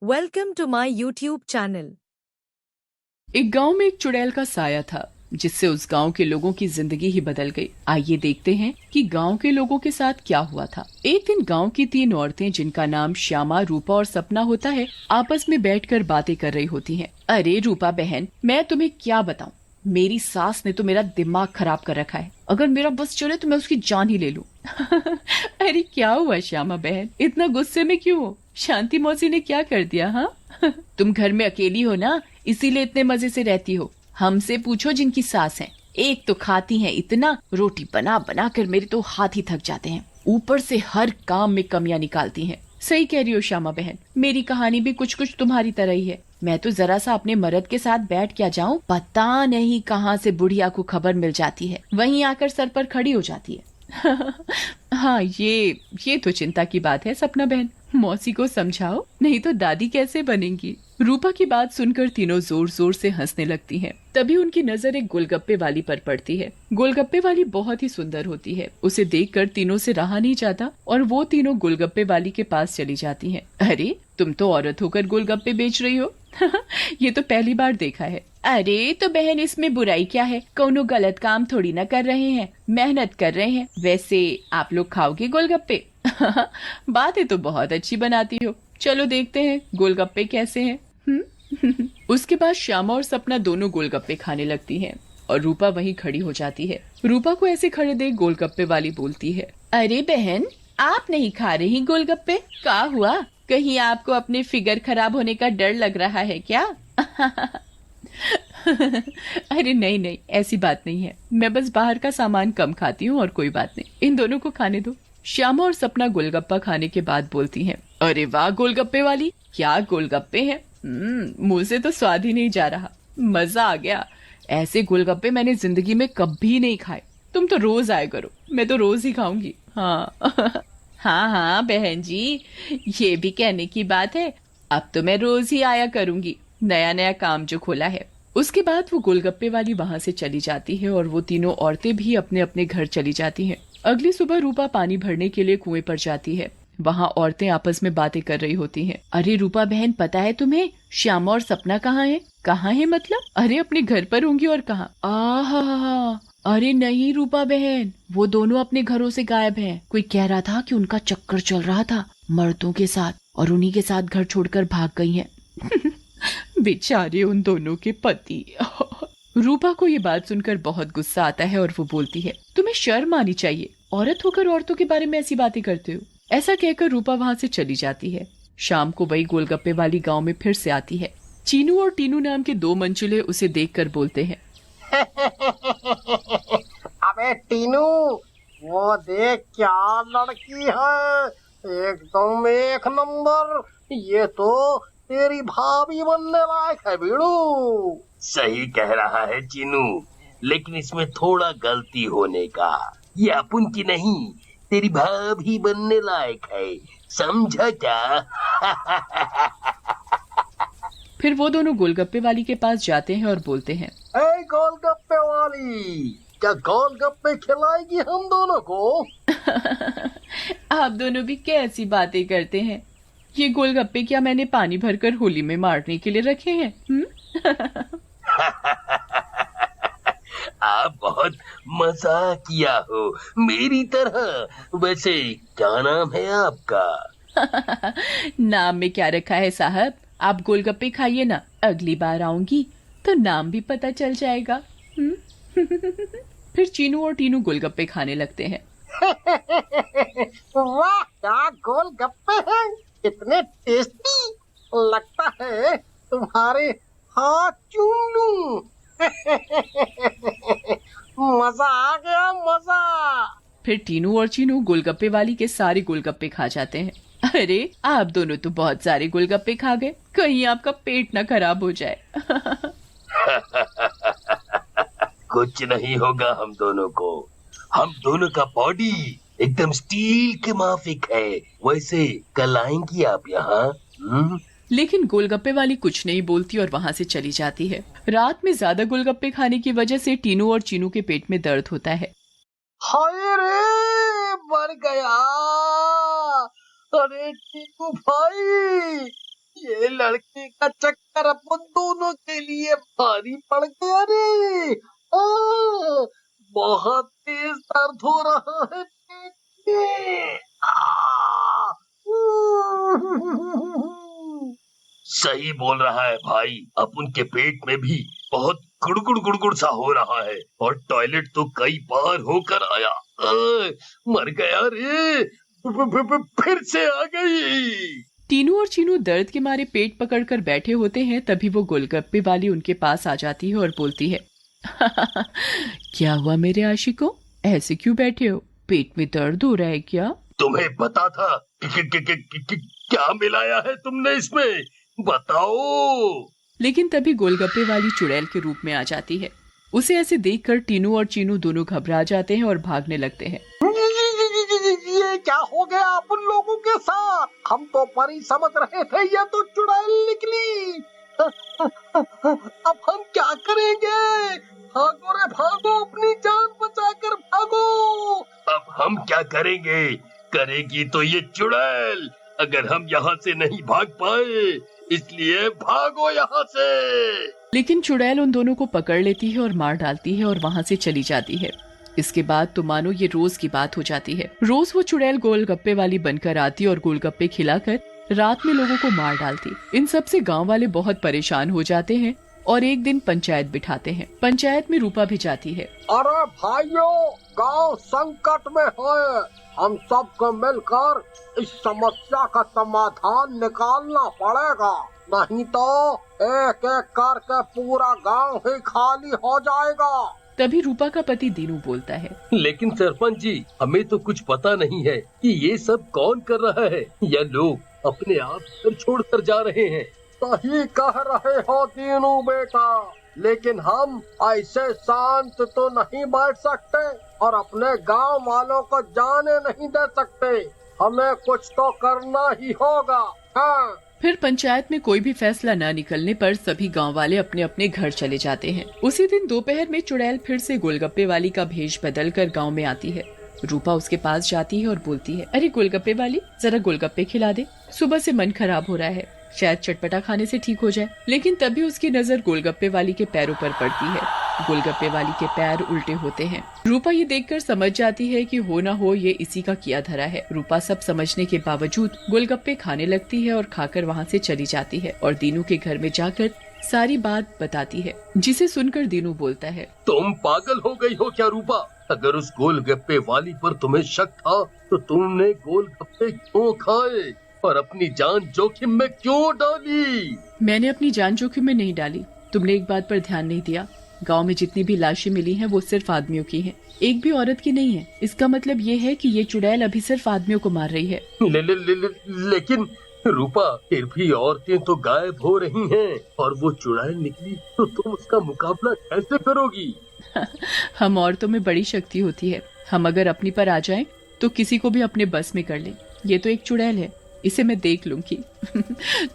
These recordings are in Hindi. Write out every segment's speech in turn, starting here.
Welcome to my YouTube channel. एक गांव में एक चुड़ैल का साया था जिससे उस गांव के लोगों की जिंदगी ही बदल गई। आइए देखते हैं कि गांव के लोगों के साथ क्या हुआ था। एक दिन गांव की 3 औरतें जिनका नाम श्यामा, रूपा और सपना होता है, आपस में बैठकर बातें कर रही होती हैं। अरे रूपा बहन, मैं तुम्हें क्या बताऊं, मेरी सास ने तो मेरा दिमाग खराब कर रखा है। अगर मेरा बस चले तो मैं उसकी जान ही ले लूं। अरे क्या हुआ श्यामा बहन, इतना गुस्से में क्यों हो? शांति मौसी ने क्या कर दिया? हाँ तुम घर में अकेली हो ना, इसीलिए इतने मजे से रहती हो। हमसे पूछो जिनकी सास है, एक तो खाती हैं इतना, रोटी बना बना कर मेरे तो हाथ ही थक जाते हैं, ऊपर से हर काम में कमियां निकालती हैं। सही कह रही हो श्यामा बहन, मेरी कहानी भी कुछ कुछ तुम्हारी तरह ही है। मैं तो जरा सा अपने मर्द के साथ बैठ क्या जाऊं, पता नहीं कहाँ से बुढ़िया को खबर मिल जाती है, वहीं आकर सर पर खड़ी हो जाती है। हाँ ये तो चिंता की बात है सपना बहन, मौसी को समझाओ, नहीं तो दादी कैसे बनेंगी। रूपा की बात सुनकर तीनों जोर जोर से हंसने लगती हैं। तभी उनकी नजर एक गोलगप्पे वाली पर पड़ती है। गोलगप्पे वाली बहुत ही सुंदर होती है, उसे देखकर तीनों से रहा नहीं जाता और वो तीनों गोलगप्पे वाली के पास चली जाती हैं। अरे तुम तो औरत होकर गोलगप्पे बेच रही हो। ये तो पहली बार देखा है। अरे तो बहन, इसमें बुराई क्या है, कौनो गलत काम थोड़ी ना कर रहे हैं, मेहनत कर रहे हैं। वैसे आप लोग खाओगे गोलगप्पे? बातें तो बहुत अच्छी बनाती हो, चलो देखते हैं गोलगप्पे कैसे हैं। उसके बाद श्यामा और सपना दोनों गोलगप्पे खाने लगती हैं और रूपा वहीं खड़ी हो जाती है। रूपा को ऐसे खड़े देख गोलगप्पे वाली बोलती है, अरे बहन, आप नहीं खा रही गोलगप्पे? क्या हुआ, कहीं आपको अपने फिगर खराब होने का डर लग रहा है क्या? अरे नहीं नहीं, ऐसी बात नहीं है, मैं बस बाहर का सामान कम खाती हूँ और कोई बात नहीं, इन दोनों को खाने दो। श्यामा और सपना गोलगप्पा खाने के बाद बोलती हैं, अरे वाह गोलगप्पे वाली, क्या गोलगप्पे हैं, मुंह से तो स्वाद ही नहीं जा रहा, मजा आ गया। ऐसे गोलगप्पे मैंने जिंदगी में कभी नहीं खाए, तुम तो रोज आया करो, मैं तो रोज ही खाऊंगी। हाँ हाँ हाँ बहन जी, ये भी कहने की बात है, अब तो मैं रोज ही आया करूंगी, नया नया काम जो खोला है। उसके बाद वो गोलगप्पे वाली वहां से चली जाती है और वो तीनों औरतें भी अपने अपने घर चली जाती हैं। अगली सुबह रूपा पानी भरने के लिए कुएं पर जाती है। वहाँ औरतें आपस में बातें कर रही होती हैं। अरे रूपा बहन, पता है तुम्हें श्यामा और सपना कहाँ है? कहाँ है मतलब? अरे अपने घर पर होंगी और कहाँ। आहा, अरे नहीं रूपा बहन, वो दोनों अपने घरों से गायब हैं। कोई कह रहा था कि उनका चक्कर चल रहा था मर्दों के साथ और उन्हीं के साथ घर छोड़कर भाग गई हैं। बेचारे उन दोनों के पति। रूपा को ये बात सुनकर बहुत गुस्सा आता है और वो बोलती है, तुम्हें शर्म आनी चाहिए, औरत होकर औरतों के बारे में ऐसी बातें करते हो। ऐसा कहकर रूपा वहाँ से चली जाती है। शाम को वही गोलगप्पे वाली गांव में फिर से आती है। चीनू और टीनू नाम के 2 मंचूले उसे देखकर बोलते हैं, अबे टीनू, वो देख क्या लड़की है, एकदम एक नंबर, ये तो तेरी भाभी बनने लायक है बीड़ू। सही कह रहा है चीनू, लेकिन इसमें थोड़ा गलती होने का, ये अपन की नहीं, तेरी भाभी बनने लायक है, समझा क्या? फिर वो दोनों गोलगप्पे वाली के पास जाते हैं और बोलते हैं, ए गोलगप्पे वाली, क्या गोलगप्पे खिलाएगी हम दोनों को? आप दोनों भी कैसी बातें करते हैं, ये गोलगप्पे क्या मैंने पानी भरकर होली में मारने के लिए रखे हैं? आप बहुत मजाक किया हो मेरी तरह। वैसे क्या नाम है आपका? नाम में क्या रखा है साहब, आप गोलगप्पे खाइए ना, अगली बार आऊंगी तो नाम भी पता चल जाएगा। फिर चीनू और टीनू गोलगप्पे खाने लगते हैं। वाह, क्या गोलगप्पे हैं, इतने टेस्टी, लगता है तुम्हारे हाथ चूम लूं। मजा आ गया, मजा। फिर टीनू और चीनू गोलगप्पे वाली के सारे गोलगप्पे खा जाते हैं। अरे आप दोनों तो बहुत सारे गोलगप्पे खा गए, कहीं आपका पेट ना खराब हो जाए। कुछ नहीं होगा हम दोनों को, हम दोनों का बॉडी एकदम स्टील के माफिक है। वैसे कल आएंगी आप यहाँ? लेकिन गोलगप्पे वाली कुछ नहीं बोलती और वहाँ से चली जाती है। रात में ज्यादा गोलगप्पे खाने की वजह से टीनू और चीनू के पेट में दर्द होता है। हाय रे, मर गया। अरे टीनू भाई, ये लड़की का चक्कर अपन दोनों के लिए भारी पड़ गया रे। बहुत तेज दर्द हो रहा है पेट में। सही बोल रहा है भाई, अपन के पेट में भी बहुत गुड़गुड़ गुड़गुड़ सा हो रहा है और टॉयलेट तो कई बार होकर आया। मर गया रे, फिर से आ गई। टीनू और चीनू दर्द के मारे पेट पकड़कर बैठे होते हैं। तभी वो गोलगप्पे वाली उनके पास आ जाती है और बोलती है, क्या हुआ मेरे आशिकों, ऐसे क्यों बैठे हो, पेट में दर्द हो रहा है क्या? तुम्हें पता था क्या मिलाया है तुमने इसमें, बताओ। लेकिन तभी गोलगप्पे वाली चुड़ैल के रूप में आ जाती है। उसे ऐसे देखकर टीनू और चीनू दोनों घबरा जाते हैं और भागने लगते हैं। ये क्या हो गया अपन लोगों के साथ? हम तो परी समझ रहे थे, ये तो चुड़ैल निकली। अब हम क्या करेंगे? भागो रे भागो, अपनी जान बचाकर भागो। अब हम क्या करेंगे, करेगी तो ये चुड़ैल, अगर हम यहाँ से नहीं भाग पाए इसलिए भागो यहाँ से। लेकिन चुड़ैल उन दोनों को पकड़ लेती है और मार डालती है और वहाँ से चली जाती है। इसके बाद तो मानो ये रोज की बात हो जाती है। रोज वो चुड़ैल गोलगप्पे वाली बनकर आती और गोलगप्पे खिलाकर रात में लोगों को मार डालती। इन सब से गांव वाले बहुत परेशान हो जाते हैं और एक दिन पंचायत बिठाते हैं। पंचायत में रूपा भी जाती है। अरे भाइयों, गांव संकट में है, हम सबको मिलकर इस समस्या का समाधान निकालना पड़ेगा, नहीं तो एक एक करके पूरा गांव ही खाली हो जाएगा। तभी रूपा का पति दीनू बोलता है, लेकिन सरपंच जी, हमें तो कुछ पता नहीं है कि ये सब कौन कर रहा है, या लोग अपने आप घर छोड़कर जा रहे हैं। सही कह रहे हो दीनू बेटा, लेकिन हम ऐसे शांत तो नहीं बैठ सकते और अपने गांव वालों को जाने नहीं दे सकते। हमें कुछ तो करना ही होगा। हाँ। फिर पंचायत में कोई भी फैसला न निकलने पर सभी गांव वाले अपने अपने घर चले जाते हैं। उसी दिन दोपहर में चुड़ैल फिर से गोलगप्पे वाली का भेष बदल कर गाँव में आती है। रूपा उसके पास जाती है और बोलती है, अरे गोलगप्पे वाली, जरा गोलगप्पे खिला दे, सुबह से मन खराब हो रहा है, शायद चटपटा खाने से ठीक हो जाए। लेकिन तभी उसकी नजर गोलगप्पे वाली के पैरों पर पड़ती है। गोलगप्पे वाली के पैर उल्टे होते हैं। रूपा ये देखकर समझ जाती है कि हो ना हो ये इसी का किया धरा है। रूपा सब समझने के बावजूद गोलगप्पे खाने लगती है और खाकर वहाँ से चली जाती है और दीनू के घर में जाकर सारी बात बताती है, जिसे सुनकर दीनू बोलता है, तुम पागल हो गई हो क्या रूपा? अगर उस गोलगप्पे वाली पर तुम्हें शक था तो तुमने गोलगप्पे क्यों खाए और अपनी जान जोखिम में क्यों डाली? मैंने अपनी जान जोखिम में नहीं डाली। तुमने एक बात पर ध्यान नहीं दिया, गांव में जितनी भी लाशें मिली हैं वो सिर्फ आदमियों की हैं, एक भी औरत की नहीं है। इसका मतलब ये है कि ये चुड़ैल अभी सिर्फ आदमियों को मार रही है। लेकिन रूपा, फिर भी औरतें तो गायब हो रही हैं और वो चुड़ैल निकली तो तुम उसका मुकाबला कैसे करोगी? हम औरतों में बड़ी शक्ति होती है, हम अगर अपनी पर आ जाएं तो किसी को भी अपने बस में कर लें। ये तो एक चुड़ैल है, इसे मैं देख लूंगी।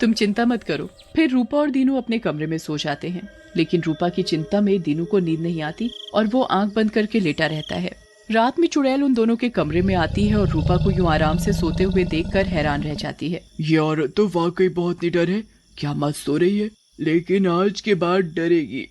तुम चिंता मत करो। फिर रूपा और दीनू अपने कमरे में सो जाते हैं। लेकिन रूपा की चिंता में दीनू को नींद नहीं आती और वो आंख बंद करके लेटा रहता है। रात में चुड़ैल उन दोनों के कमरे में आती है और रूपा को यूं आराम से सोते हुए देखकर हैरान रह जाती है। ये औरत तो वाकई बहुत निडर है, क्या मत सो रही है, लेकिन आज के बाद डरेगी।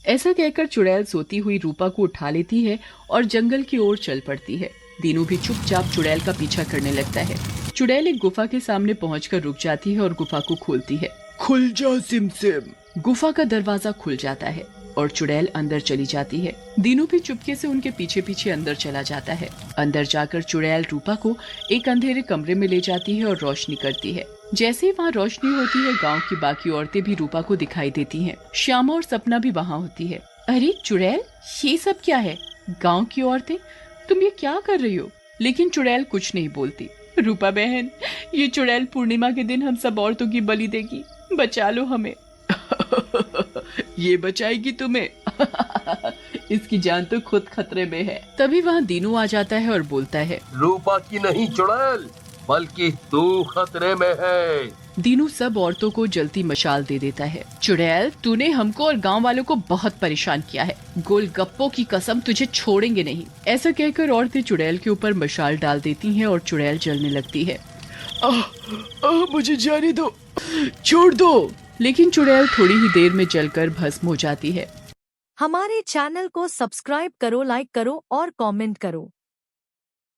ऐसा कहकर चुड़ैल सोती हुई रूपा को उठा लेती है और जंगल की ओर चल पड़ती है। दीनू भी चुपचाप चुड़ैल का पीछा करने लगता है। चुड़ैल एक गुफा के सामने पहुंचकर रुक जाती है और गुफा को खोलती है। खुल जा सिमसिम। गुफा का दरवाजा खुल जाता है और चुड़ैल अंदर चली जाती है। दीनू भी चुपके से उनके पीछे पीछे अंदर चला जाता है। अंदर जाकर चुड़ैल रूपा को एक अंधेरे कमरे में ले जाती है और रोशनी करती है। जैसे ही वहाँ रोशनी होती है, गांव की बाकी औरतें भी रूपा को दिखाई देती हैं। श्यामा और सपना भी वहाँ होती है। अरे चुड़ैल, ये सब क्या है? गांव की औरतें, तुम ये क्या कर रही हो? लेकिन चुड़ैल कुछ नहीं बोलती। रूपा बहन, ये चुड़ैल पूर्णिमा के दिन हम सब औरतों की बलि देगी, बचा लो हमें। ये बचाएगी तुम्हें। इसकी जान तो खुद खतरे में है। तभी वहाँ दीनू आ जाता है और बोलता है, रूपा की नहीं चुड़ैल, बल्कि तू खतरे में है। दीनू सब औरतों को जलती मशाल दे देता है। चुड़ैल, तूने हमको और गांव वालों को बहुत परेशान किया है, गोलगप्पों की कसम तुझे छोड़ेंगे नहीं। ऐसा कहकर औरतें चुड़ैल के ऊपर मशाल डाल देती हैं और चुड़ैल जलने लगती है। मुझे जाने दो, छोड़ दो। लेकिन चुड़ैल थोड़ी ही देर में जलकर भस्म हो जाती है। हमारे चैनल को सब्सक्राइब करो, लाइक करो और कमेंट करो।